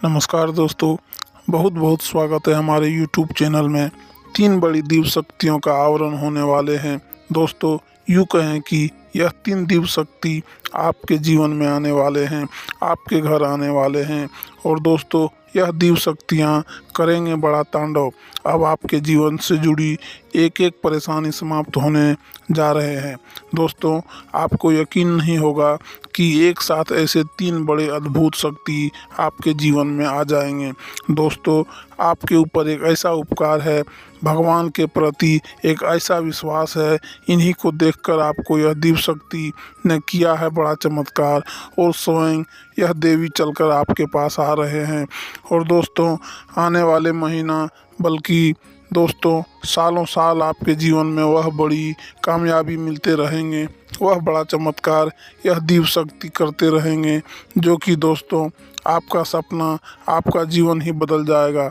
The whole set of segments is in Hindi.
नमस्कार दोस्तों, बहुत बहुत स्वागत है हमारे YouTube चैनल में। 3 बड़ी दिव्य शक्तियों का आवरण होने वाले हैं। दोस्तों, यूँ कहें कि यह 3 दिव्य शक्ति आपके जीवन में आने वाले हैं, आपके घर आने वाले हैं। और दोस्तों, यह दिव्य शक्तियाँ करेंगे बड़ा तांडव। अब आपके जीवन से जुड़ी एक एक परेशानी समाप्त होने जा रहे हैं। दोस्तों, आपको यकीन नहीं होगा कि एक साथ ऐसे 3 बड़े अद्भुत शक्ति आपके जीवन में आ जाएंगे। दोस्तों, आपके ऊपर एक ऐसा उपकार है, भगवान के प्रति एक ऐसा विश्वास है। इन्हीं को देखकर आपको यह दिव्य शक्ति ने किया है बड़ा चमत्कार, और स्वयं यह देवी चलकर आपके पास आ रहे हैं। और दोस्तों, आने वाले महीना बल्कि दोस्तों सालों साल आपके जीवन में वह बड़ी कामयाबी मिलते रहेंगे, वह बड़ा चमत्कार यह दिव्य शक्ति करते रहेंगे, जो कि दोस्तों आपका सपना, आपका जीवन ही बदल जाएगा।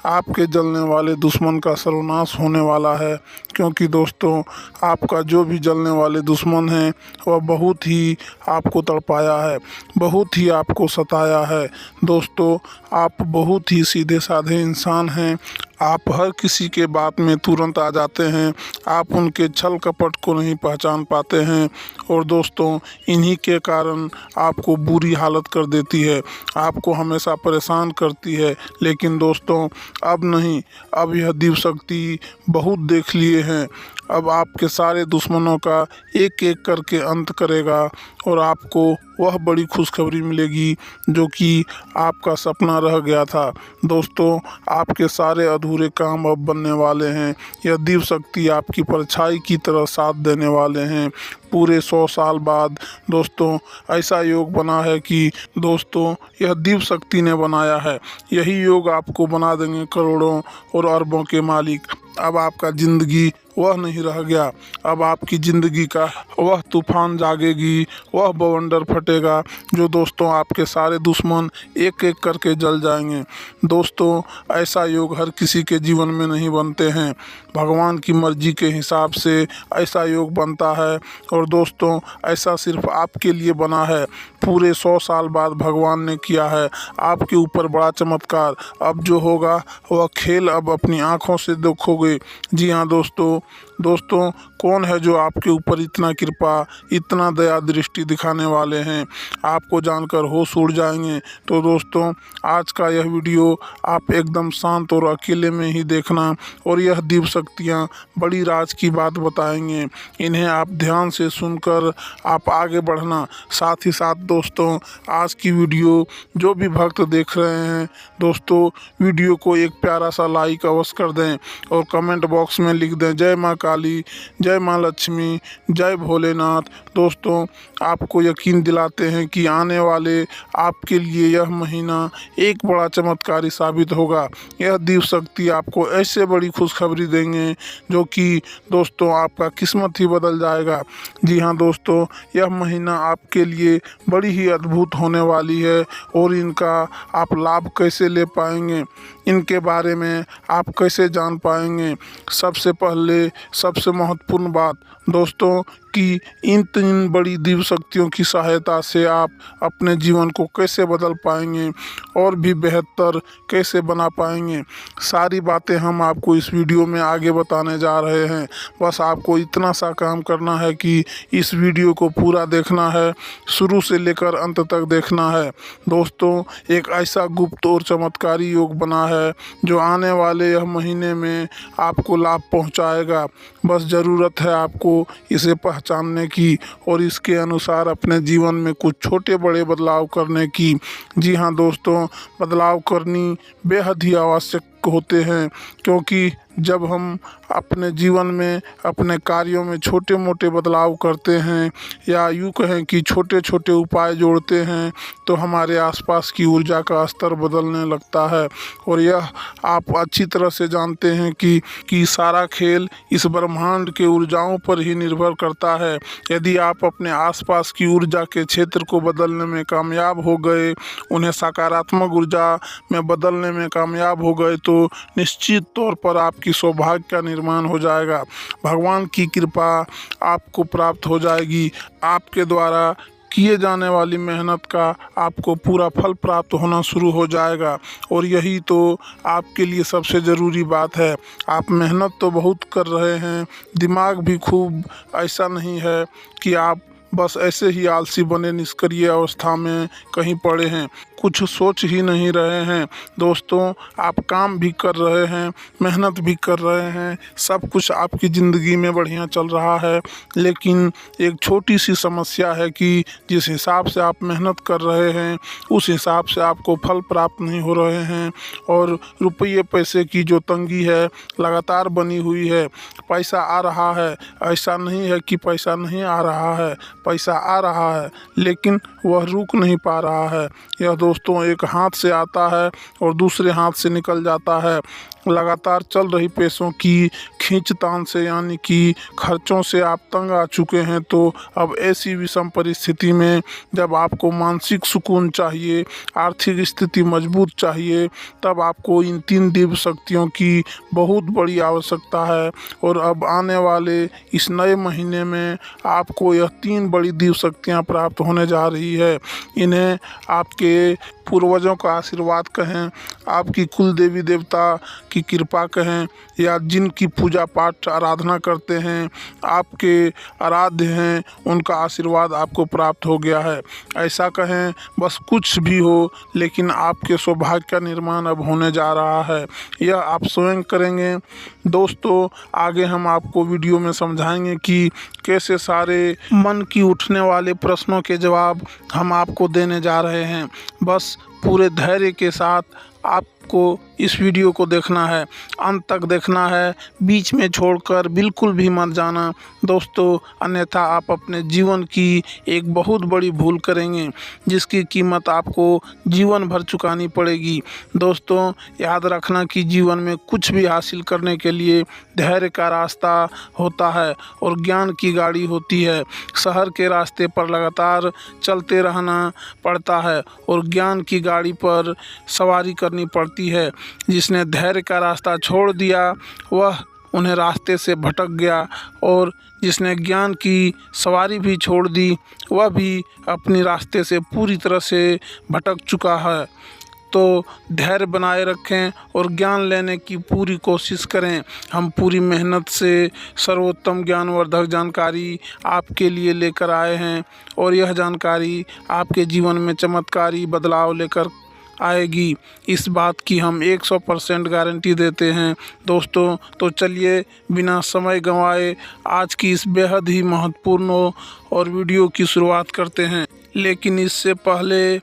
आपके जलने वाले दुश्मन का सर्वनाश होने वाला है, क्योंकि दोस्तों आपका जो भी जलने वाले दुश्मन हैं वह बहुत ही आपको तड़पाया है, बहुत ही आपको सताया है। दोस्तों, आप बहुत ही सीधे साधे इंसान हैं। आप हर किसी के बात में तुरंत आ जाते हैं, आप उनके छल कपट को नहीं पहचान पाते हैं। और दोस्तों, इन्हीं के कारण आपको बुरी हालत कर देती है, आपको हमेशा परेशान करती है। लेकिन दोस्तों, अब नहीं, अब यह दिव्य शक्ति बहुत देख लिए हैं। अब आपके सारे दुश्मनों का एक एक करके अंत करेगा, और आपको वह बड़ी खुशखबरी मिलेगी जो कि आपका सपना रह गया था। दोस्तों, आपके सारे अधूरे काम अब बनने वाले हैं। यह दिव्य शक्ति आपकी परछाई की तरह साथ देने वाले हैं। पूरे 100 साल बाद दोस्तों ऐसा योग बना है कि दोस्तों यह दिव्य शक्ति ने बनाया है। यही योग आपको बना देंगे करोड़ों और अरबों के मालिक। अब आपका ज़िंदगी वह नहीं रह गया, अब आपकी ज़िंदगी का वह तूफान जागेगी, वह बवंडर फटेगा, जो दोस्तों आपके सारे दुश्मन एक एक करके जल जाएंगे। दोस्तों, ऐसा योग हर किसी के जीवन में नहीं बनते हैं, भगवान की मर्जी के हिसाब से ऐसा योग बनता है। और दोस्तों, ऐसा सिर्फ आपके लिए बना है। पूरे 100 साल बाद भगवान ने किया है आपके ऊपर बड़ा चमत्कार। अब जो होगा वह खेल अब अपनी आँखों से देखोगे। जी हाँ दोस्तों, कौन है जो आपके ऊपर इतना कृपा, इतना दया दृष्टि दिखाने वाले हैं, आपको जानकर होश उड़ जाएंगे। तो दोस्तों, आज का यह वीडियो आप एकदम शांत और अकेले में ही देखना, और यह दिव्य शक्तियाँ बड़ी राज की बात बताएंगे। इन्हें आप ध्यान से सुनकर आप आगे बढ़ना। साथ ही साथ दोस्तों, आज की वीडियो जो भी भक्त देख रहे हैं दोस्तों, वीडियो को एक प्यारा सा लाइक अवश्य कर दें, और कमेंट बॉक्स में लिख दें जय माँ काली, जय माँ लक्ष्मी, जय भोलेनाथ। दोस्तों, आपको यकीन दिलाते हैं कि आने वाले आपके लिए यह महीना एक बड़ा चमत्कारी साबित होगा। यह दिव्य शक्ति आपको ऐसे बड़ी खुशखबरी देंगे जो कि दोस्तों आपका किस्मत ही बदल जाएगा। जी हाँ दोस्तों, यह महीना आपके लिए बड़ी ही अद्भुत होने वाली है, और इनका आप लाभ कैसे ले पाएंगे, इनके बारे में आप कैसे जान पाएंगे। सबसे पहले सबसे महत्वपूर्ण बात दोस्तों कि इन 3 बड़ी दिव्य शक्तियों की सहायता से आप अपने जीवन को कैसे बदल पाएंगे और भी बेहतर कैसे बना पाएंगे, सारी बातें हम आपको इस वीडियो में आगे बताने जा रहे हैं। बस आपको इतना सा काम करना है कि इस वीडियो को पूरा देखना है, शुरू से लेकर अंत तक देखना है। दोस्तों, एक ऐसा गुप्त और चमत्कारी योग बना है जो आने वाले यह महीने में आपको लाभ पहुंचाएगा। बस ज़रूरत है आपको इसे पहचानने की, और इसके अनुसार अपने जीवन में कुछ छोटे बड़े बदलाव करने की। जी हाँ दोस्तों, बदलाव करनी बेहद ही आवश्यक होते हैं, क्योंकि जब हम अपने जीवन में अपने कार्यों में छोटे मोटे बदलाव करते हैं, या यूँ कहें कि छोटे छोटे उपाय जोड़ते हैं, तो हमारे आसपास की ऊर्जा का स्तर बदलने लगता है। और यह आप अच्छी तरह से जानते हैं कि सारा खेल इस ब्रह्मांड के ऊर्जाओं पर ही निर्भर करता है। यदि आप अपने आसपास की ऊर्जा के क्षेत्र को बदलने में कामयाब हो गए, उन्हें सकारात्मक ऊर्जा में बदलने में कामयाब हो गए, तो निश्चित तौर पर आपकी सौभाग्य का निर्माण हो जाएगा। भगवान की कृपा आपको प्राप्त हो जाएगी। आपके द्वारा किए जाने वाली मेहनत का आपको पूरा फल प्राप्त होना शुरू हो जाएगा। और यही तो आपके लिए सबसे ज़रूरी बात है। आप मेहनत तो बहुत कर रहे हैं, दिमाग भी खूब ऐसा नहीं है कि आप बस ऐसे ही आलसी बने निष्क्रिय अवस्था में कहीं पड़े हैं, कुछ सोच ही नहीं रहे हैं। दोस्तों, आप काम भी कर रहे हैं, मेहनत भी कर रहे हैं, सब कुछ आपकी ज़िंदगी में बढ़िया चल रहा है। लेकिन एक छोटी सी समस्या है कि जिस हिसाब से आप मेहनत कर रहे हैं उस हिसाब से आपको फल प्राप्त नहीं हो रहे हैं। और रुपये पैसे की जो तंगी है लगातार बनी हुई है। पैसा आ रहा है, ऐसा नहीं है कि पैसा नहीं आ रहा है, पैसा आ रहा है लेकिन वह रुक नहीं पा रहा है। यह दोस्तों एक हाथ से आता है और दूसरे हाथ से निकल जाता है। लगातार चल रही पैसों की खींचतान से यानी कि खर्चों से आप तंग आ चुके हैं। तो अब ऐसी विषम परिस्थिति में जब आपको मानसिक सुकून चाहिए, आर्थिक स्थिति मजबूत चाहिए, तब आपको इन 3 दिव्य शक्तियों की बहुत बड़ी आवश्यकता है। और अब आने वाले इस नए महीने में आपको यह 3 बड़ी दिव्य शक्तियाँ प्राप्त होने जा रही है। इन्हें आपके पूर्वजों का आशीर्वाद कहें, आपकी कुल देवी देवता की कृपा कहें, या जिनकी पूजा पाठ आराधना करते हैं, आपके आराध्य हैं, उनका आशीर्वाद आपको प्राप्त हो गया है, ऐसा कहें। बस कुछ भी हो, लेकिन आपके सौभाग्य का निर्माण अब होने जा रहा है। यह आप स्वयं करेंगे। दोस्तों, आगे हम आपको वीडियो में समझाएंगे कि कैसे सारे मन की उठने वाले प्रश्नों के जवाब हम आपको देने जा रहे हैं। बस पूरे धैर्य के साथ आपको इस वीडियो को देखना है, अंत तक देखना है, बीच में छोड़कर बिल्कुल भी मत जाना दोस्तों, अन्यथा आप अपने जीवन की एक बहुत बड़ी भूल करेंगे जिसकी कीमत आपको जीवन भर चुकानी पड़ेगी। दोस्तों, याद रखना कि जीवन में कुछ भी हासिल करने के लिए धैर्य का रास्ता होता है और ज्ञान की गाड़ी होती है। शहर के रास्ते पर लगातार चलते रहना पड़ता है और ज्ञान की गाड़ी पर सवारी करनी पड़ती है। जिसने धैर्य का रास्ता छोड़ दिया वह उन्हें रास्ते से भटक गया, और जिसने ज्ञान की सवारी भी छोड़ दी वह भी अपने रास्ते से पूरी तरह से भटक चुका है। तो धैर्य बनाए रखें और ज्ञान लेने की पूरी कोशिश करें। हम पूरी मेहनत से सर्वोत्तम ज्ञानवर्धक जानकारी आपके लिए लेकर आए हैं और यह जानकारी आपके जीवन में चमत्कारी बदलाव लेकर आएगी। इस बात की हम 100% गारंटी देते हैं। दोस्तों, तो चलिए बिना समय गंवाए आज की इस बेहद ही महत्वपूर्ण और वीडियो की शुरुआत करते हैं। लेकिन इससे पहले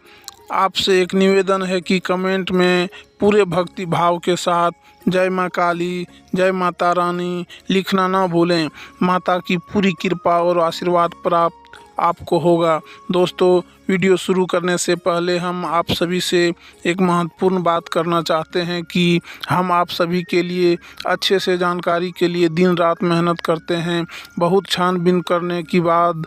आपसे एक निवेदन है कि कमेंट में पूरे भक्ति भाव के साथ जय माँ काली, जय माता रानी लिखना ना भूलें। माता की पूरी कृपा और आशीर्वाद प्राप्त आपको होगा। दोस्तों, वीडियो शुरू करने से पहले हम आप सभी से एक महत्वपूर्ण बात करना चाहते हैं कि हम आप सभी के लिए अच्छे से जानकारी के लिए दिन रात मेहनत करते हैं। बहुत छानबीन करने के बाद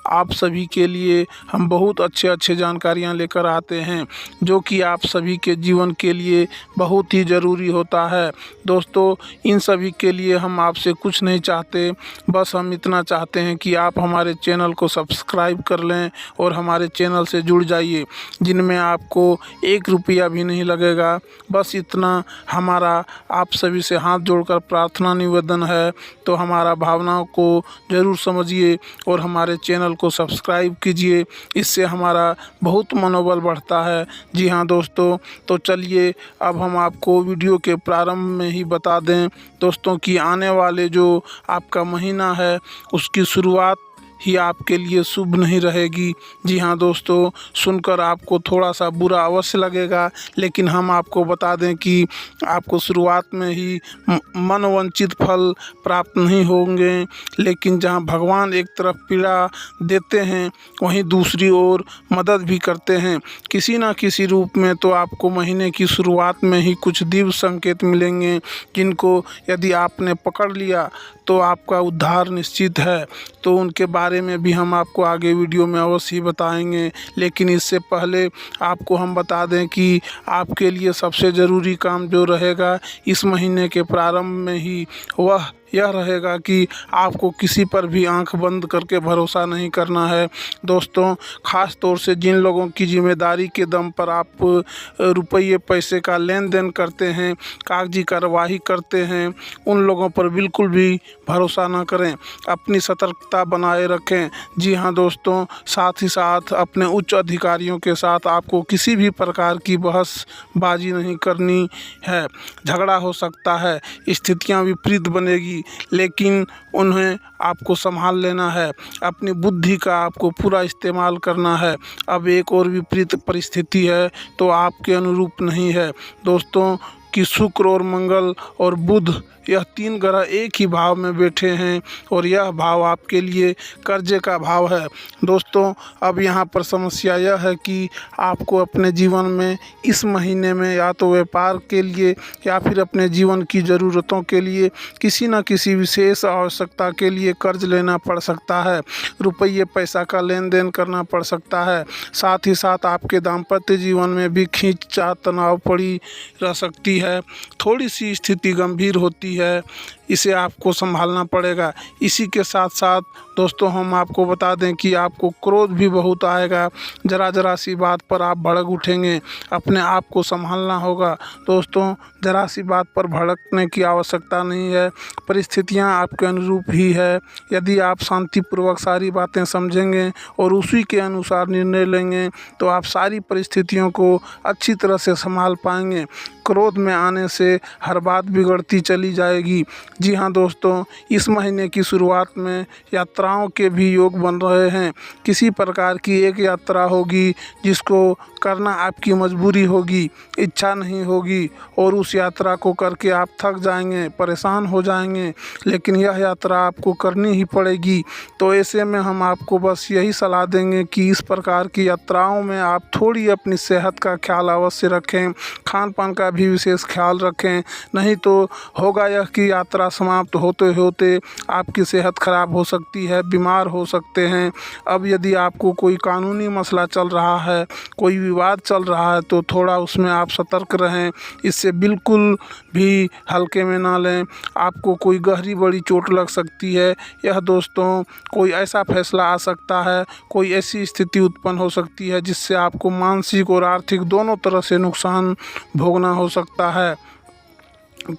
आप सभी के लिए हम बहुत अच्छे जानकारियां लेकर आते हैं जो कि आप सभी के जीवन के लिए बहुत ही ज़रूरी होता है। दोस्तों, इन सभी के लिए हम आपसे कुछ नहीं चाहते, बस हम इतना चाहते हैं कि आप हमारे चैनल को सब्सक्राइब कर लें और हमारे चैनल से जुड़ जाइए, जिनमें आपको 1 रुपया भी नहीं लगेगा। बस इतना हमारा आप सभी से हाथ जोड़कर प्रार्थना निवेदन है। तो हमारा भावनाओं को ज़रूर समझिए और हमारे चैनल को सब्सक्राइब कीजिए, इससे हमारा बहुत मनोबल बढ़ता है। जी हाँ दोस्तों, तो चलिए अब हम आपको वीडियो के प्रारंभ में ही बता दें दोस्तों कि आने वाले जो आपका महीना है उसकी शुरुआत ही आपके लिए शुभ नहीं रहेगी। जी हाँ दोस्तों, सुनकर आपको थोड़ा सा बुरा अवश्य लगेगा, लेकिन हम आपको बता दें कि आपको शुरुआत में ही मनवांछित फल प्राप्त नहीं होंगे। लेकिन जहाँ भगवान एक तरफ पीड़ा देते हैं वहीं दूसरी ओर मदद भी करते हैं किसी न किसी रूप में। तो आपको महीने की शुरुआत में ही कुछ दिव्य संकेत मिलेंगे जिनको यदि आपने पकड़ लिया तो आपका उद्धार निश्चित है। तो उनके बारे में भी हम आपको आगे वीडियो में अवश्य ही बताएंगे। लेकिन इससे पहले आपको हम बता दें कि आपके लिए सबसे ज़रूरी काम जो रहेगा इस महीने के प्रारंभ में ही, वह यह रहेगा कि आपको किसी पर भी आंख बंद करके भरोसा नहीं करना है। दोस्तों, ख़ास तौर से जिन लोगों की जिम्मेदारी के दम पर आप रुपये पैसे का लेन देन करते हैं, कागजी कार्यवाही करते हैं, उन लोगों पर बिल्कुल भी भरोसा ना करें। अपनी सतर्कता बनाए रखें। जी हाँ दोस्तों, साथ ही साथ अपने उच्च अधिकारियों के साथ आपको किसी भी प्रकार की बहसबाजी नहीं करनी है। झगड़ा हो सकता है, स्थितियाँ विपरीत बनेगी, लेकिन उन्हें आपको संभाल लेना है। अपनी बुद्धि का आपको पूरा इस्तेमाल करना है। अब एक और विपरीत परिस्थिति है तो आपके अनुरूप नहीं है दोस्तों, कि शुक्र और मंगल और बुध, यह 3 ग्रह एक ही भाव में बैठे हैं और यह भाव आपके लिए कर्जे का भाव है। दोस्तों, अब यहाँ पर समस्या यह है कि आपको अपने जीवन में इस महीने में या तो व्यापार के लिए या फिर अपने जीवन की ज़रूरतों के लिए किसी न किसी विशेष आवश्यकता के लिए कर्ज लेना पड़ सकता है। रुपये पैसा का लेन देन करना पड़ सकता है। साथ ही साथ आपके दाम्पत्य जीवन में भी खींचतान तनाव पड़ी रह सकती है। थोड़ी सी स्थिति गंभीर होती है, इसे आपको संभालना पड़ेगा। इसी के साथ साथ दोस्तों, हम आपको बता दें कि आपको क्रोध भी बहुत आएगा। ज़रा सी बात पर आप भड़क उठेंगे। अपने आप को संभालना होगा। दोस्तों, ज़रा सी बात पर भड़कने की आवश्यकता नहीं है। परिस्थितियां आपके अनुरूप ही है। यदि आप शांतिपूर्वक सारी बातें समझेंगे और उसी के अनुसार निर्णय लेंगे तो आप सारी परिस्थितियों को अच्छी तरह से संभाल पाएंगे। क्रोध में आने से हर बात बिगड़ती चली जाएगी। जी हाँ दोस्तों, इस महीने की शुरुआत में यात्राओं के भी योग बन रहे हैं। किसी प्रकार की एक यात्रा होगी जिसको करना आपकी मजबूरी होगी, इच्छा नहीं होगी, और उस यात्रा को करके आप थक जाएंगे, परेशान हो जाएंगे, लेकिन यह यात्रा आपको करनी ही पड़ेगी। तो ऐसे में हम आपको बस यही सलाह देंगे कि इस प्रकार की यात्राओं में आप थोड़ी अपनी सेहत का ख्याल अवश्य रखें, खान पान का भी विशेष ख्याल रखें। नहीं तो होगा यह कि यात्रा समाप्त होते होते आपकी सेहत खराब हो सकती है, बीमार हो सकते हैं। अब यदि आपको कोई कानूनी मसला चल रहा है, कोई विवाद चल रहा है, तो थोड़ा उसमें आप सतर्क रहें। इससे बिल्कुल भी हल्के में ना लें। आपको कोई गहरी बड़ी चोट लग सकती है। यह दोस्तों, कोई ऐसा फैसला आ सकता है, कोई ऐसी स्थिति उत्पन्न हो सकती है जिससे आपको मानसिक और आर्थिक दोनों तरह से नुकसान भोगना हो सकता है।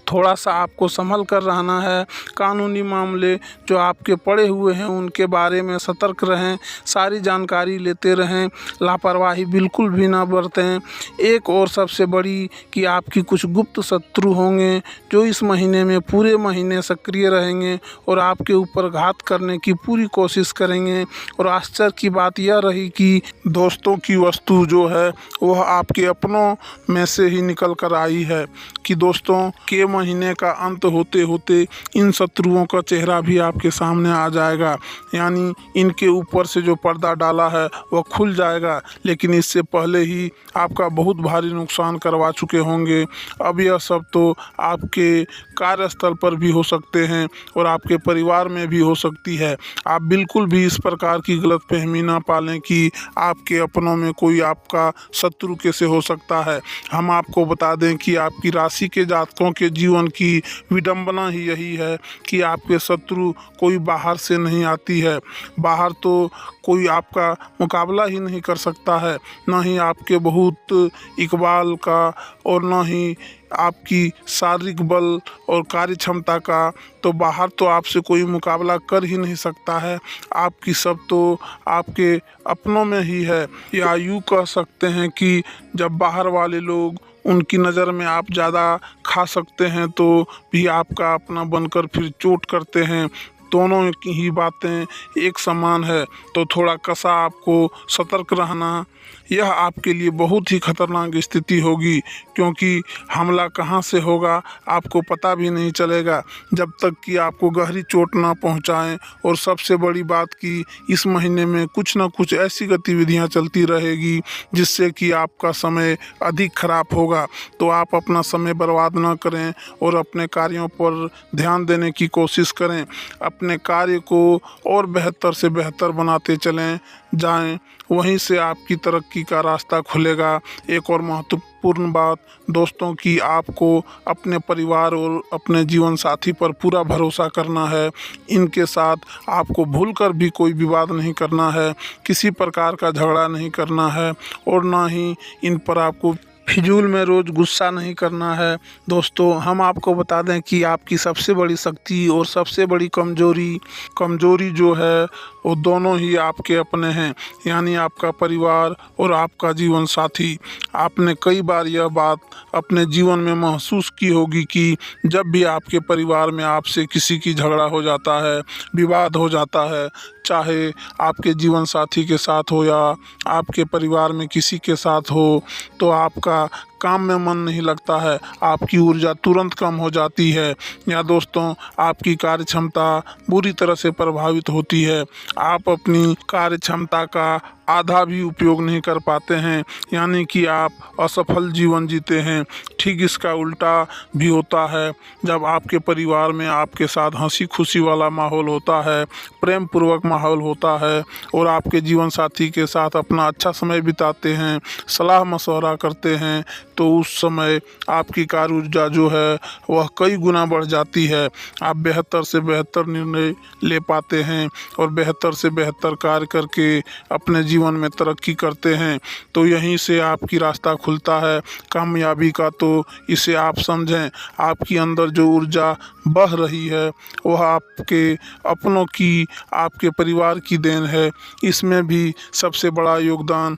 थोड़ा सा आपको संभल कर रहना है। कानूनी मामले जो आपके पड़े हुए हैं उनके बारे में सतर्क रहें, सारी जानकारी लेते रहें, लापरवाही बिल्कुल भी ना बरतें। एक और सबसे बड़ी कि आपकी कुछ गुप्त शत्रु होंगे जो इस महीने में पूरे महीने सक्रिय रहेंगे और आपके ऊपर घात करने की पूरी कोशिश करेंगे। और आश्चर्य की बात यह रही कि दोस्तों की वस्तु जो है वह आपके अपनों में से ही निकल कर आई है। कि दोस्तों के महीने का अंत होते होते इन शत्रुओं का चेहरा भी आपके सामने आ जाएगा, यानी इनके ऊपर से जो पर्दा डाला है वह खुल जाएगा, लेकिन इससे पहले ही आपका बहुत भारी नुकसान करवा चुके होंगे। अब यह सब तो आपके कार्यस्थल पर भी हो सकते हैं और आपके परिवार में भी हो सकती है। आप बिल्कुल भी इस प्रकार की गलतफहमी ना पालें कि आपके अपनों में कोई आपका शत्रु कैसे हो सकता है। हम आपको बता दें कि आपकी राशि के जातकों के जीवन की विडंबना ही यही है कि आपके शत्रु कोई बाहर से नहीं आती है। बाहर तो कोई आपका मुकाबला ही नहीं कर सकता है, ना ही आपके बहुत इकबाल का और ना ही आपकी शारीरिक बल और कार्य क्षमता का। तो बाहर तो आपसे कोई मुकाबला कर ही नहीं सकता है। आपकी सब तो आपके अपनों में ही है, या यूँ कह सकते हैं कि जब बाहर वाले लोग उनकी नज़र में आप ज़्यादा खा सकते हैं तो भी आपका अपना बनकर फिर चोट करते हैं। दोनों की ही बातें एक समान है। तो थोड़ा कसा आपको सतर्क रहना, यह आपके लिए बहुत ही खतरनाक स्थिति होगी, क्योंकि हमला कहाँ से होगा आपको पता भी नहीं चलेगा जब तक कि आपको गहरी चोट ना पहुँचाएं। और सबसे बड़ी बात कि इस महीने में कुछ ना कुछ ऐसी गतिविधियां चलती रहेगी जिससे कि आपका समय अधिक खराब होगा। तो आप अपना समय बर्बाद ना करें और अपने कार्यों पर ध्यान देने की कोशिश करें। अपने कार्य को और बेहतर से बेहतर बनाते चलें जाएं, वहीं से आपकी तरक्की का रास्ता खुलेगा। एक और महत्वपूर्ण महत्वपूर्ण बात दोस्तों कि आपको अपने परिवार और अपने जीवन साथी पर पूरा भरोसा करना है। इनके साथ आपको भूलकर भी कोई विवाद नहीं करना है, किसी प्रकार का झगड़ा नहीं करना है और ना ही इन पर आपको फिजूल में रोज़ गुस्सा नहीं करना है। दोस्तों हम आपको बता दें कि आपकी सबसे बड़ी शक्ति और सबसे बड़ी कमजोरी जो है वो दोनों ही आपके अपने हैं, यानी आपका परिवार और आपका जीवन साथी। आपने कई बार यह बात अपने जीवन में महसूस की होगी कि जब भी आपके परिवार में आपसे किसी की झगड़ा हो जाता है, विवाद हो जाता है, चाहे आपके जीवन साथी के साथ हो या आपके परिवार में किसी के साथ हो, तो आपका काम में मन नहीं लगता है, आपकी ऊर्जा तुरंत कम हो जाती है या दोस्तों आपकी कार्य क्षमता बुरी तरह से प्रभावित होती है। आप अपनी कार्य क्षमता का आधा भी उपयोग नहीं कर पाते हैं, यानी कि आप असफल जीवन जीते हैं। ठीक इसका उल्टा भी होता है। जब आपके परिवार में आपके साथ हंसी खुशी वाला माहौल होता है, प्रेम पूर्वक माहौल होता है और आपके जीवन साथी के साथ अपना अच्छा समय बिताते हैं, सलाह मशवरा करते हैं, तो उस समय आपकी कार्य ऊर्जा जो है वह कई गुना बढ़ जाती है। आप बेहतर से बेहतर निर्णय ले पाते हैं और बेहतर से बेहतर कार्य करके अपने जीवन में तरक्की करते हैं। तो यहीं से आपकी रास्ता खुलता है कामयाबी का। तो इसे आप समझें, आपकी अंदर जो ऊर्जा बह रही है वह आपके अपनों की, आपके परिवार की देन है। इसमें भी सबसे बड़ा योगदान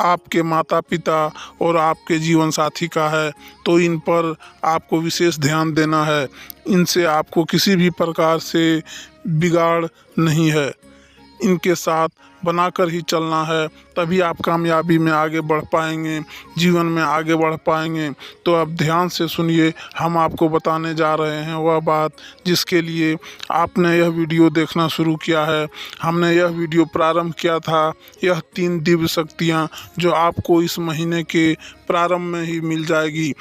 आपके माता पिता और आपके जीवन साथी का है। तो इन पर आपको विशेष ध्यान देना है। इनसे आपको किसी भी प्रकार से बिगाड़ नहीं है, इनके साथ बनाकर ही चलना है, तभी आप कामयाबी में आगे बढ़ पाएंगे, जीवन में आगे बढ़ पाएंगे। तो अब ध्यान से सुनिए, हम आपको बताने जा रहे हैं वह बात जिसके लिए आपने यह वीडियो देखना शुरू किया है। हमने यह वीडियो प्रारंभ किया था, यह 3 दिव्य शक्तियाँ जो आपको इस महीने के प्रारंभ में ही मिल जाएगी।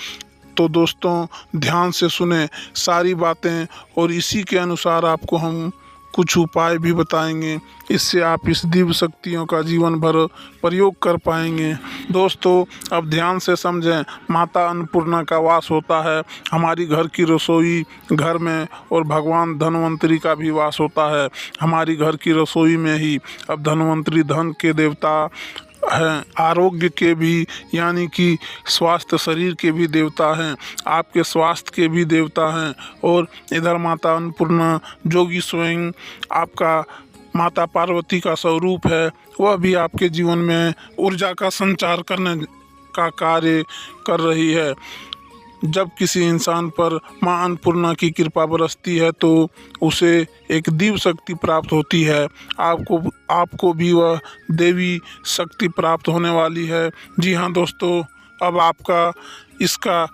तो दोस्तों ध्यान से सुने सारी बातें और इसी के अनुसार आपको हम कुछ उपाय भी बताएंगे, इससे आप इस दिव्य शक्तियों का जीवन भर प्रयोग कर पाएंगे। दोस्तों अब ध्यान से समझें, माता अन्नपूर्णा का वास होता है हमारी घर की रसोई घर में और भगवान धन्वंतरी का भी वास होता है हमारी घर की रसोई में ही। अब धन्वंतरी धन के देवता हैं, आरोग्य के भी, यानी कि स्वास्थ्य शरीर के भी देवता हैं, आपके स्वास्थ्य के भी देवता हैं। और इधर माता अन्नपूर्णा जो कि स्वयं आपका माता पार्वती का स्वरूप है, वह भी आपके जीवन में ऊर्जा का संचार करने का कार्य कर रही है। जब किसी इंसान पर माँ अन्नपूर्णा की कृपा बरसती है तो उसे एक दिव्य शक्ति प्राप्त होती है। आपको भी वह देवी शक्ति प्राप्त होने वाली है। जी हाँ दोस्तों, अब आपका इसका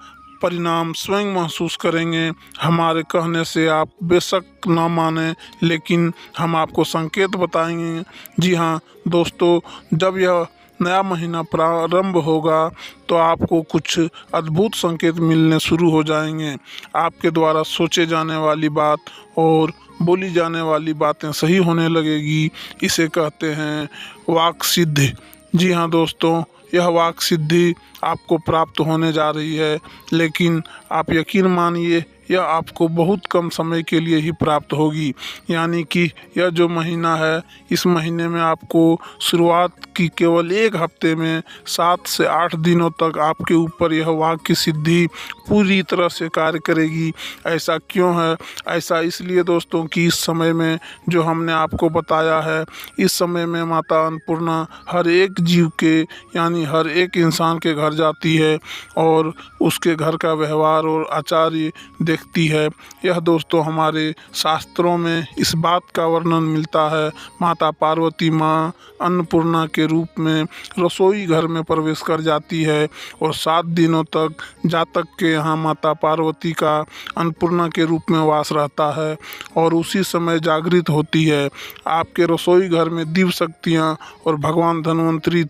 परिणाम स्वयं महसूस करेंगे। हमारे कहने से आप बेशक ना माने, लेकिन हम आपको संकेत बताएंगे। जी हाँ दोस्तों, जब यह नया महीना प्रारंभ होगा तो आपको कुछ अद्भुत संकेत मिलने शुरू हो जाएंगे। आपके द्वारा सोचे जाने वाली बात और बोली जाने वाली बातें सही होने लगेगी। इसे कहते हैं वाक सिद्धि। जी हाँ दोस्तों, यह वाक सिद्धि आपको प्राप्त होने जा रही है, लेकिन आप यकीन मानिए यह आपको बहुत कम समय के लिए ही प्राप्त होगी। यानी कि यह जो महीना है, इस महीने में आपको शुरुआत की केवल 1 हफ्ते में 7 से 8 दिनों तक आपके ऊपर यह वाक की सिद्धि पूरी तरह से कार्य करेगी। ऐसा क्यों है? ऐसा इसलिए दोस्तों कि इस समय में जो हमने आपको बताया है, इस समय में माता अन्नपूर्णा हर एक जीव के, यानी हर एक इंसान के घर जाती है और उसके घर का व्यवहार और आचार्य देखती है। यह दोस्तों हमारे शास्त्रों में इस बात का वर्णन मिलता है। माता पार्वती माँ अन्नपूर्णा के रूप में रसोई घर में प्रवेश कर जाती है और 7 दिनों तक जातक के यहाँ माता पार्वती का अन्नपूर्णा के रूप में वास रहता है और उसी समय जागृत होती है। आपके रसोई घर में दिव्य शक्तियाँ और भगवान धन्वंतरी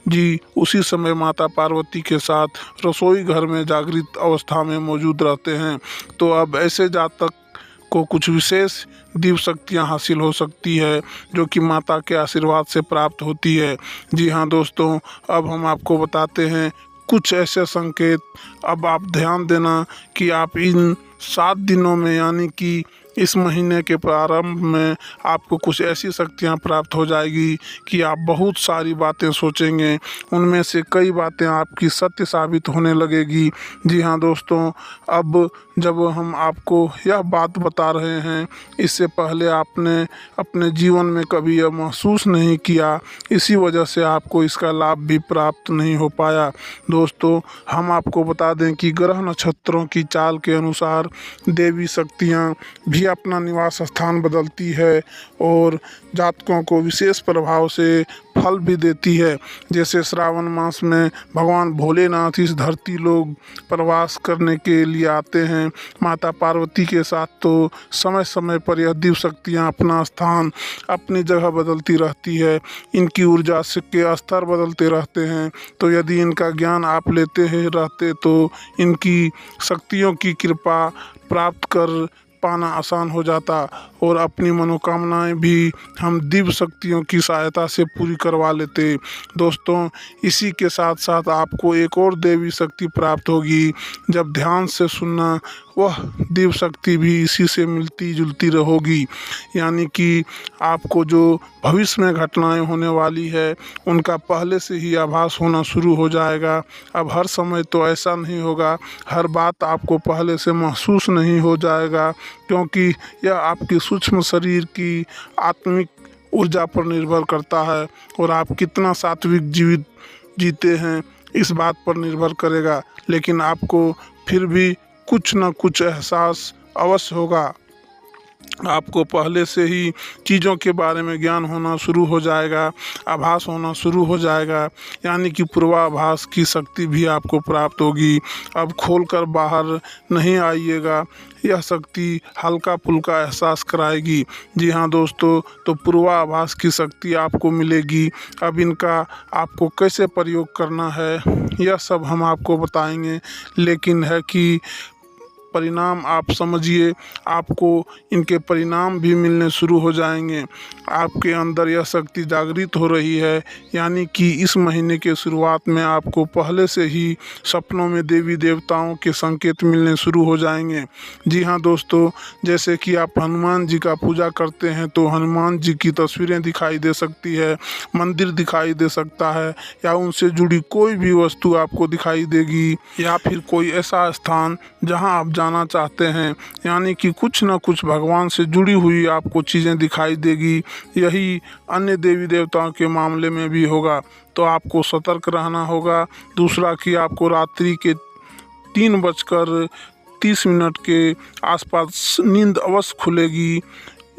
जी उसी समय माता पार्वती के साथ रसोई घर में जागृत अवस्था में मौजूद रहते हैं। तो अब ऐसे जातक को कुछ विशेष दिव्य शक्तियाँ हासिल हो सकती है जो कि माता के आशीर्वाद से प्राप्त होती है। जी हाँ दोस्तों, अब हम आपको बताते हैं कुछ ऐसे संकेत अब आप ध्यान देना कि आप इन 7 दिनों में यानी कि इस महीने के प्रारंभ में आपको कुछ ऐसी शक्तियाँ प्राप्त हो जाएगी कि आप बहुत सारी बातें सोचेंगे, उनमें से कई बातें आपकी सत्य साबित होने लगेगी। जी हाँ दोस्तों, अब जब हम आपको यह बात बता रहे हैं, इससे पहले आपने अपने जीवन में कभी यह महसूस नहीं किया, इसी वजह से आपको इसका लाभ भी प्राप्त नहीं हो पाया। दोस्तों, हम आपको बता दें कि ग्रह नक्षत्रों की चाल के अनुसार देवी शक्तियाँ भी अपना निवास स्थान बदलती है और जातकों को विशेष प्रभाव से फल भी देती है। जैसे श्रावण मास में भगवान भोलेनाथ इस धरती लोग प्रवास करने के लिए आते हैं माता पार्वती के साथ, तो समय समय पर यह दिव्य शक्तियाँ अपना स्थान अपनी जगह बदलती रहती है। इनकी ऊर्जा के स्तर बदलते रहते हैं, तो यदि इनका ज्ञान आप लेते हैं रहते तो इनकी शक्तियों की कृपा प्राप्त कर पाना आसान हो जाता और अपनी मनोकामनाएं भी हम दिव्य शक्तियों की सहायता से पूरी करवा लेते। दोस्तों, इसी के साथ साथ आपको एक और देवी शक्ति प्राप्त होगी। जब ध्यान से सुनना, वह दिव्य शक्ति भी इसी से मिलती जुलती रहोगी, यानी कि आपको जो भविष्य में घटनाएं होने वाली है उनका पहले से ही आभास होना शुरू हो जाएगा। अब हर समय तो ऐसा नहीं होगा, हर बात आपको पहले से महसूस नहीं हो जाएगा, क्योंकि यह आपकी सूक्ष्म शरीर की आत्मिक ऊर्जा पर निर्भर करता है और आप कितना सात्विक जीवित जीते हैं इस बात पर निर्भर करेगा। लेकिन आपको फिर भी कुछ न कुछ एहसास अवश्य होगा, आपको पहले से ही चीज़ों के बारे में ज्ञान होना शुरू हो जाएगा, आभास होना शुरू हो जाएगा, यानी कि पूर्वाभास की शक्ति भी आपको प्राप्त होगी। अब खोलकर बाहर नहीं आइएगा, यह शक्ति हल्का फुल्का एहसास कराएगी। जी हाँ दोस्तों, तो पूर्वाभास की शक्ति आपको मिलेगी। अब इनका आपको कैसे प्रयोग करना है यह सब हम आपको बताएंगे, लेकिन है कि परिणाम आप समझिए, आपको इनके परिणाम भी मिलने शुरू हो जाएंगे। आपके अंदर यह शक्ति जागृत हो रही है, यानी कि इस महीने के शुरुआत में आपको पहले से ही सपनों में देवी देवताओं के संकेत मिलने शुरू हो जाएंगे। जी हाँ दोस्तों, जैसे कि आप हनुमान जी का पूजा करते हैं तो हनुमान जी की तस्वीरें दिखाई दे सकती है, मंदिर दिखाई दे सकता है, या उनसे जुड़ी कोई भी वस्तु आपको दिखाई देगी, या फिर कोई ऐसा स्थान जहाँ आप जाना चाहते हैं, यानी कि कुछ न कुछ भगवान से जुड़ी हुई आपको चीज़ें दिखाई देगी। यही अन्य देवी देवताओं के मामले में भी होगा, तो आपको सतर्क रहना होगा। दूसरा कि आपको रात्रि के 3:30 के आसपास नींद अवश्य खुलेगी,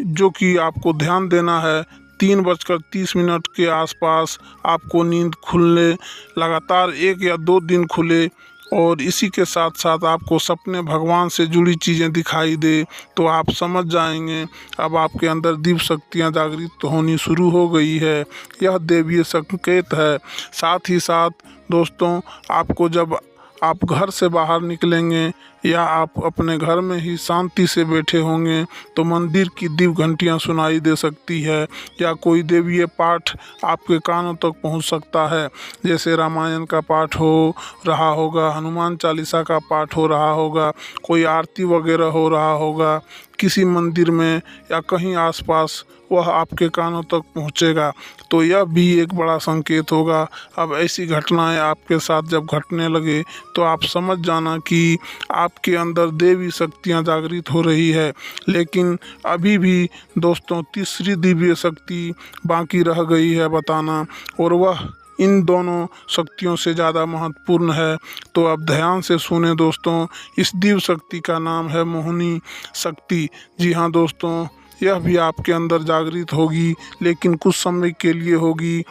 जो कि आपको ध्यान देना है। 3:30 के आसपास आपको नींद खुलने, लगातार 1 या 2 दिन खुले और इसी के साथ साथ आपको सपने भगवान से जुड़ी चीज़ें दिखाई दे, तो आप समझ जाएंगे अब आपके अंदर दिव्य शक्तियाँ जागृत होनी शुरू हो गई है। यह देवीय संकेत है। साथ ही साथ दोस्तों, आपको जब आप घर से बाहर निकलेंगे या आप अपने घर में ही शांति से बैठे होंगे तो मंदिर की दिव्य घंटियां सुनाई दे सकती है, या कोई देवीय पाठ आपके कानों तक पहुंच सकता है। जैसे रामायण का पाठ हो रहा होगा, हनुमान चालीसा का पाठ हो रहा होगा, कोई आरती वगैरह हो रहा होगा किसी मंदिर में या कहीं आसपास, वह आपके कानों तक पहुंचेगा, तो यह भी एक बड़ा संकेत होगा। अब ऐसी घटनाएं आपके साथ जब घटने लगे तो आप समझ जाना कि आपके अंदर देवी शक्तियां जागृत हो रही है। लेकिन अभी भी दोस्तों, तीसरी दिव्य शक्ति बाकी रह गई है बताना, और वह इन दोनों शक्तियों से ज़्यादा महत्वपूर्ण है। तो अब ध्यान से सुने दोस्तों, इस दिव्य शक्ति का नाम है मोहिनी शक्ति। जी हाँ दोस्तों, यह भी आपके अंदर जागृत होगी, लेकिन कुछ समय के लिए होगी।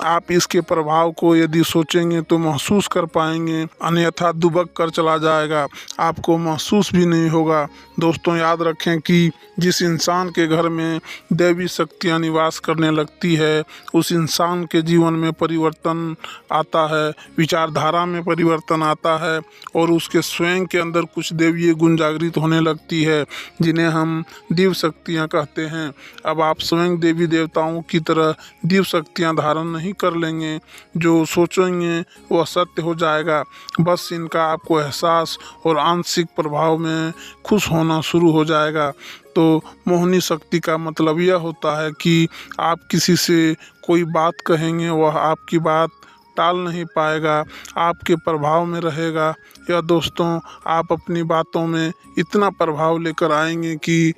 आप इसके प्रभाव को यदि सोचेंगे तो महसूस कर पाएंगे, अन्यथा दुबक कर चला जाएगा, आपको महसूस भी नहीं होगा। दोस्तों, याद रखें कि जिस इंसान के घर में देवी शक्तियाँ निवास करने लगती है उस इंसान के जीवन में परिवर्तन आता है, विचारधारा में परिवर्तन आता है और उसके स्वयं के अंदर कुछ देवीय गुण जागृत होने लगती है, जिन्हें हम दिव्य शक्तियाँ कहते हैं। अब आप स्वयं देवी देवताओं की तरह दिव्य शक्तियाँ धारण नहीं नहीं कर लेंगे, जो सोचेंगे वह सत्य हो जाएगा। बस इनका आपको एहसास और आंशिक प्रभाव में खुश होना शुरू हो जाएगा। तो मोहिनी शक्ति का मतलब यह होता है कि आप किसी से कोई बात कहेंगे, वह आपकी बात टाल नहीं पाएगा, आपके प्रभाव में रहेगा। या दोस्तों, आप अपनी बातों में इतना प्रभाव लेकर आएंगे कि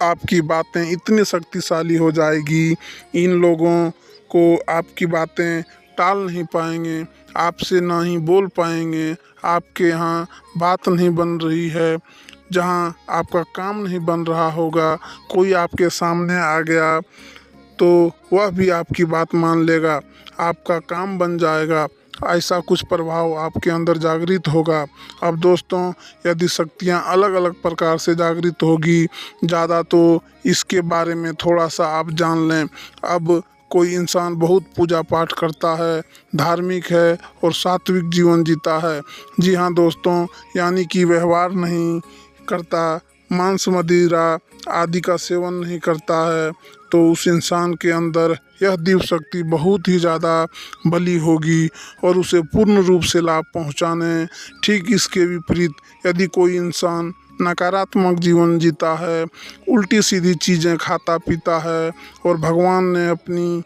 आपकी बातें इतनी शक्तिशाली हो जाएगी, इन लोगों को आपकी बातें टाल नहीं पाएंगे, आपसे ना ही बोल पाएंगे। आपके यहाँ बात नहीं बन रही है, जहाँ आपका काम नहीं बन रहा होगा, कोई आपके सामने आ गया तो वह भी आपकी बात मान लेगा, आपका काम बन जाएगा। ऐसा कुछ प्रभाव आपके अंदर जागृत होगा। अब दोस्तों, यदि शक्तियाँ अलग अलग प्रकार से जागृत होगी, ज़्यादा तो इसके बारे में थोड़ा सा आप जान लें। अब कोई इंसान बहुत पूजा पाठ करता है, धार्मिक है और सात्विक जीवन जीता है। जी हाँ दोस्तों, यानी कि व्यवहार नहीं करता, मांस मदिरा आदि का सेवन नहीं करता है, तो उस इंसान के अंदर यह दिव्य शक्ति बहुत ही ज़्यादा बली होगी और उसे पूर्ण रूप से लाभ पहुंचाने। ठीक इसके विपरीत यदि कोई इंसान नकारात्मक जीवन जीता है, उल्टी सीधी चीज़ें खाता पीता है और भगवान ने अपनी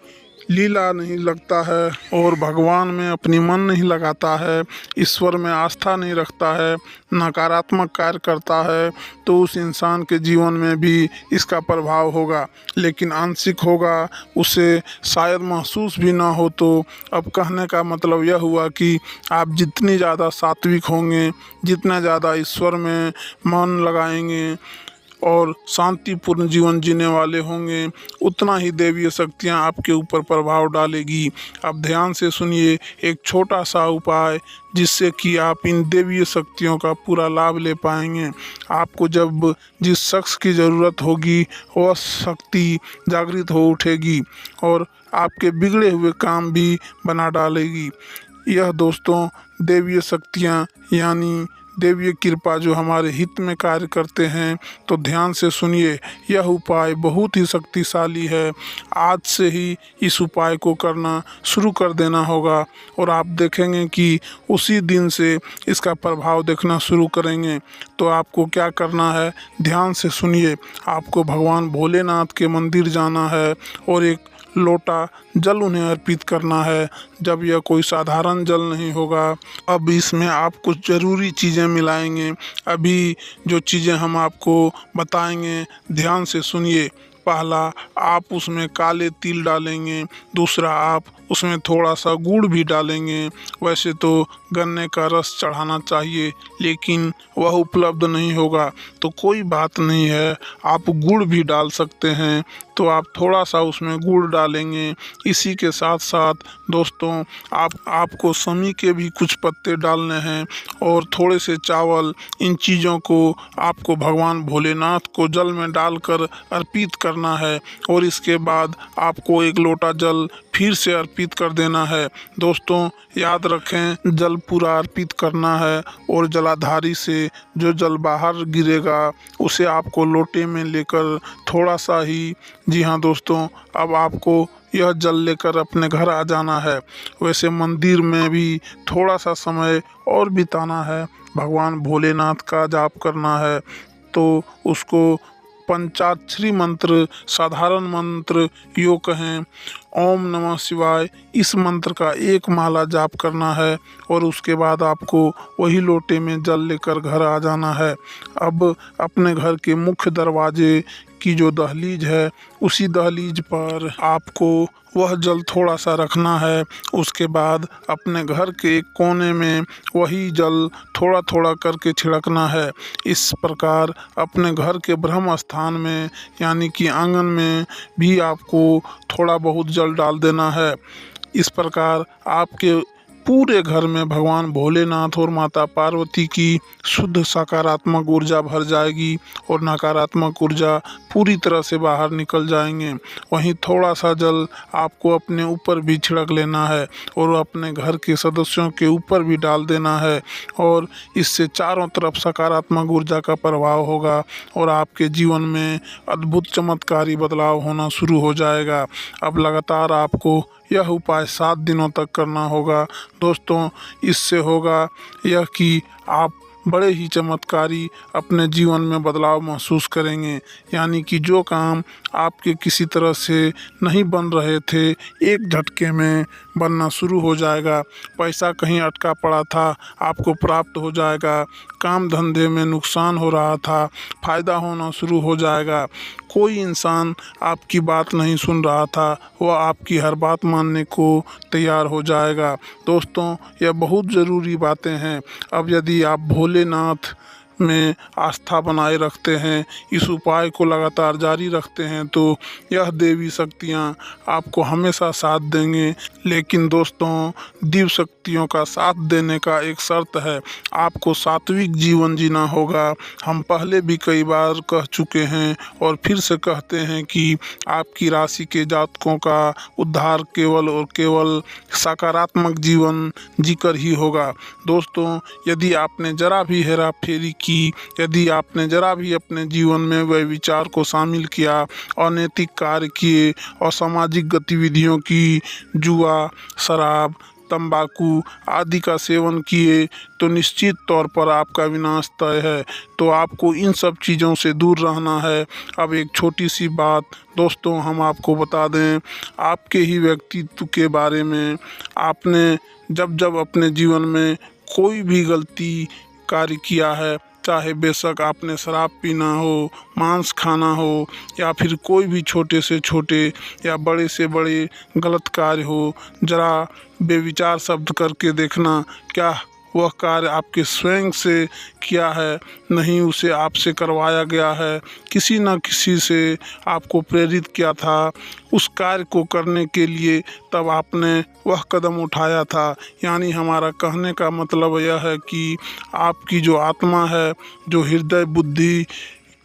लीला नहीं लगता है और भगवान में अपनी मन नहीं लगाता है, ईश्वर में आस्था नहीं रखता है, नकारात्मक कार्य करता है, तो उस इंसान के जीवन में भी इसका प्रभाव होगा, लेकिन आंशिक होगा, उसे शायद महसूस भी ना हो। तो अब कहने का मतलब यह हुआ कि आप जितनी ज़्यादा सात्विक होंगे, जितना ज़्यादा ईश्वर में मन लगाएंगे और शांतिपूर्ण जीवन जीने वाले होंगे, उतना ही देवीय शक्तियाँ आपके ऊपर प्रभाव डालेगी। अब ध्यान से सुनिए एक छोटा सा उपाय, जिससे कि आप इन देवीय शक्तियों का पूरा लाभ ले पाएंगे। आपको जब जिस शख्स की ज़रूरत होगी वह शक्ति जागृत हो उठेगी और आपके बिगड़े हुए काम भी बना डालेगी। यह दोस्तों देवीय शक्तियाँ यानी देवीय कृपा जो हमारे हित में कार्य करते हैं। तो ध्यान से सुनिए, यह उपाय बहुत ही शक्तिशाली है। आज से ही इस उपाय को करना शुरू कर देना होगा और आप देखेंगे कि उसी दिन से इसका प्रभाव देखना शुरू करेंगे। तो आपको क्या करना है, ध्यान से सुनिए। आपको भगवान भोलेनाथ के मंदिर जाना है और एक लोटा जल उन्हें अर्पित करना है। जब यह कोई साधारण जल नहीं होगा, अब इसमें आप कुछ ज़रूरी चीज़ें मिलाएंगे। अभी जो चीज़ें हम आपको बताएंगे, ध्यान से सुनिए। पहला, आप उसमें काले तिल डालेंगे। दूसरा, आप उसमें थोड़ा सा गुड़ भी डालेंगे। वैसे तो गन्ने का रस चढ़ाना चाहिए, लेकिन वह उपलब्ध नहीं होगा तो कोई बात नहीं है, आप गुड़ भी डाल सकते हैं। तो आप थोड़ा सा उसमें गुड़ डालेंगे। इसी के साथ साथ दोस्तों, आपको समी के भी कुछ पत्ते डालने हैं और थोड़े से चावल। इन चीज़ों को आपको भगवान भोलेनाथ को जल में डालकर अर्पित करना है और इसके बाद आपको एक लोटा जल फिर से अर्पित कर देना है। दोस्तों याद रखें, जल पूरा अर्पित करना है और जलाधारी से जो जल बाहर गिरेगा उसे आपको लोटे में लेकर थोड़ा सा ही, जी हाँ दोस्तों, अब आपको यह जल लेकर अपने घर आ जाना है। वैसे मंदिर में भी थोड़ा सा समय और बिताना है, भगवान भोलेनाथ का जाप करना है। तो उसको पंचाक्षरी मंत्र, साधारण मंत्र यो कहें, ओम नमः शिवाय, इस मंत्र का एक माला जाप करना है और उसके बाद आपको वही लोटे में जल लेकर घर आ जाना है। अब अपने घर के मुख्य दरवाजे की जो दहलीज है, उसी दहलीज पर आपको वह जल थोड़ा सा रखना है। उसके बाद अपने घर के एक कोने में वही जल थोड़ा थोड़ा करके छिड़कना है। इस प्रकार अपने घर के ब्रह्म स्थान में यानी कि आंगन में भी आपको थोड़ा बहुत जल डाल देना है। इस प्रकार आपके पूरे घर में भगवान भोलेनाथ और माता पार्वती की शुद्ध सकारात्मक ऊर्जा भर जाएगी और नकारात्मक ऊर्जा पूरी तरह से बाहर निकल जाएंगे। वहीं थोड़ा सा जल आपको अपने ऊपर भी छिड़क लेना है और अपने घर के सदस्यों के ऊपर भी डाल देना है और इससे चारों तरफ सकारात्मक ऊर्जा का प्रभाव होगा और आपके जीवन में अद्भुत चमत्कारी बदलाव होना शुरू हो जाएगा। अब लगातार आपको यह उपाय 7 दिनों तक करना होगा। दोस्तों, इससे होगा यह कि आप बड़े ही चमत्कारी अपने जीवन में बदलाव महसूस करेंगे। यानी कि जो काम आपके किसी तरह से नहीं बन रहे थे, एक झटके में बनना शुरू हो जाएगा। पैसा कहीं अटका पड़ा था, आपको प्राप्त हो जाएगा। काम धंधे में नुकसान हो रहा था, फायदा होना शुरू हो जाएगा। कोई इंसान आपकी बात नहीं सुन रहा था, वह आपकी हर बात मानने को तैयार हो जाएगा। दोस्तों, यह बहुत ज़रूरी बातें हैं। अब यदि आप भोलेनाथ में आस्था बनाए रखते हैं, इस उपाय को लगातार जारी रखते हैं, तो यह देवी शक्तियाँ आपको हमेशा साथ देंगे। लेकिन दोस्तों, दिव्य शक्तियों का साथ देने का एक शर्त है, आपको सात्विक जीवन जीना होगा। हम पहले भी कई बार कह चुके हैं और फिर से कहते हैं कि आपकी राशि के जातकों का उद्धार केवल और केवल सकारात्मक जीवन जीकर ही होगा। दोस्तों, यदि आपने जरा भी हेरा फेरी की, यदि आपने जरा भी अपने जीवन में वह विचार को शामिल किया, अनैतिक कार्य किए, असामाजिक गतिविधियों की, जुआ, शराब, तंबाकू आदि का सेवन किए, तो निश्चित तौर पर आपका विनाश तय है। तो आपको इन सब चीज़ों से दूर रहना है। अब एक छोटी सी बात दोस्तों हम आपको बता दें, आपके ही व्यक्तित्व के बारे में। आपने जब जब अपने जीवन में कोई भी गलती कार्य किया है, चाहे बेशक आपने शराब पीना हो, मांस खाना हो, या फिर कोई भी छोटे से छोटे या बड़े से बड़े गलत कार्य हो, ज़रा बेविचार शब्द करके देखना, क्या वह कार्य आपके स्वयं से किया है, नहीं उसे आपसे करवाया गया है, किसी न किसी से आपको प्रेरित किया था उस कार्य को करने के लिए, तब आपने वह कदम उठाया था। यानी हमारा कहने का मतलब यह है कि आपकी जो आत्मा है, जो हृदय बुद्धि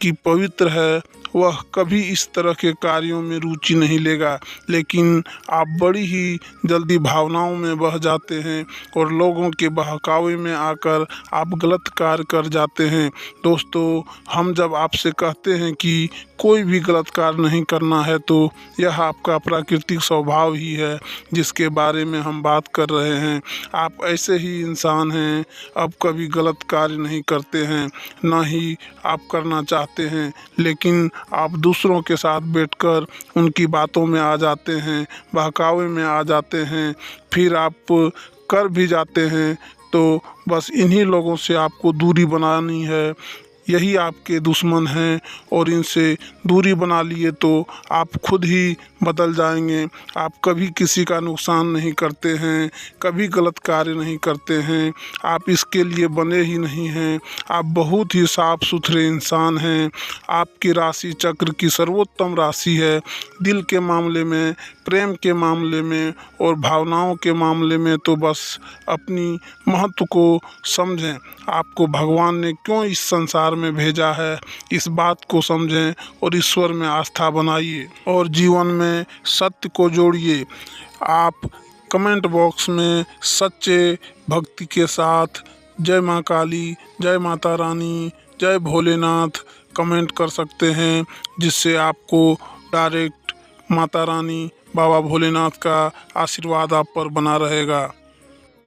की पवित्र है, वह कभी इस तरह के कार्यों में रुचि नहीं लेगा। लेकिन आप बड़ी ही जल्दी भावनाओं में बह जाते हैं और लोगों के बहकावे में आकर आप गलत कार्य कर जाते हैं। दोस्तों, हम जब आपसे कहते हैं कि कोई भी गलत कार्य नहीं करना है, तो यह आपका प्राकृतिक स्वभाव ही है जिसके बारे में हम बात कर रहे हैं। आप ऐसे ही इंसान हैं, अब कभी गलत कार्य नहीं करते हैं, ना ही आप करना चाहते हैं, लेकिन आप दूसरों के साथ बैठकर उनकी बातों में आ जाते हैं, बहकावे में आ जाते हैं, फिर आप कर भी जाते हैं। तो बस इन्हीं लोगों से आपको दूरी बनानी है। यही आपके दुश्मन हैं और इनसे दूरी बना लिए तो आप खुद ही बदल जाएंगे। आप कभी किसी का नुकसान नहीं करते हैं, कभी गलत कार्य नहीं करते हैं, आप इसके लिए बने ही नहीं हैं। आप बहुत ही साफ सुथरे इंसान हैं। आपकी राशि चक्र की सर्वोत्तम राशि है। दिल के मामले में, प्रेम के मामले में और भावनाओं के मामले में तो बस अपनी महत्व को समझें। आपको भगवान ने क्यों इस संसार में भेजा है, इस बात को समझें और ईश्वर में आस्था बनाइए और जीवन में सत्य को जोड़िए। आप कमेंट बॉक्स में सच्चे भक्ति के साथ जय माँ काली, जय माता रानी, जय भोलेनाथ कमेंट कर सकते हैं, जिससे आपको डायरेक्ट माता रानी, बाबा भोलेनाथ का आशीर्वाद आप पर बना रहेगा।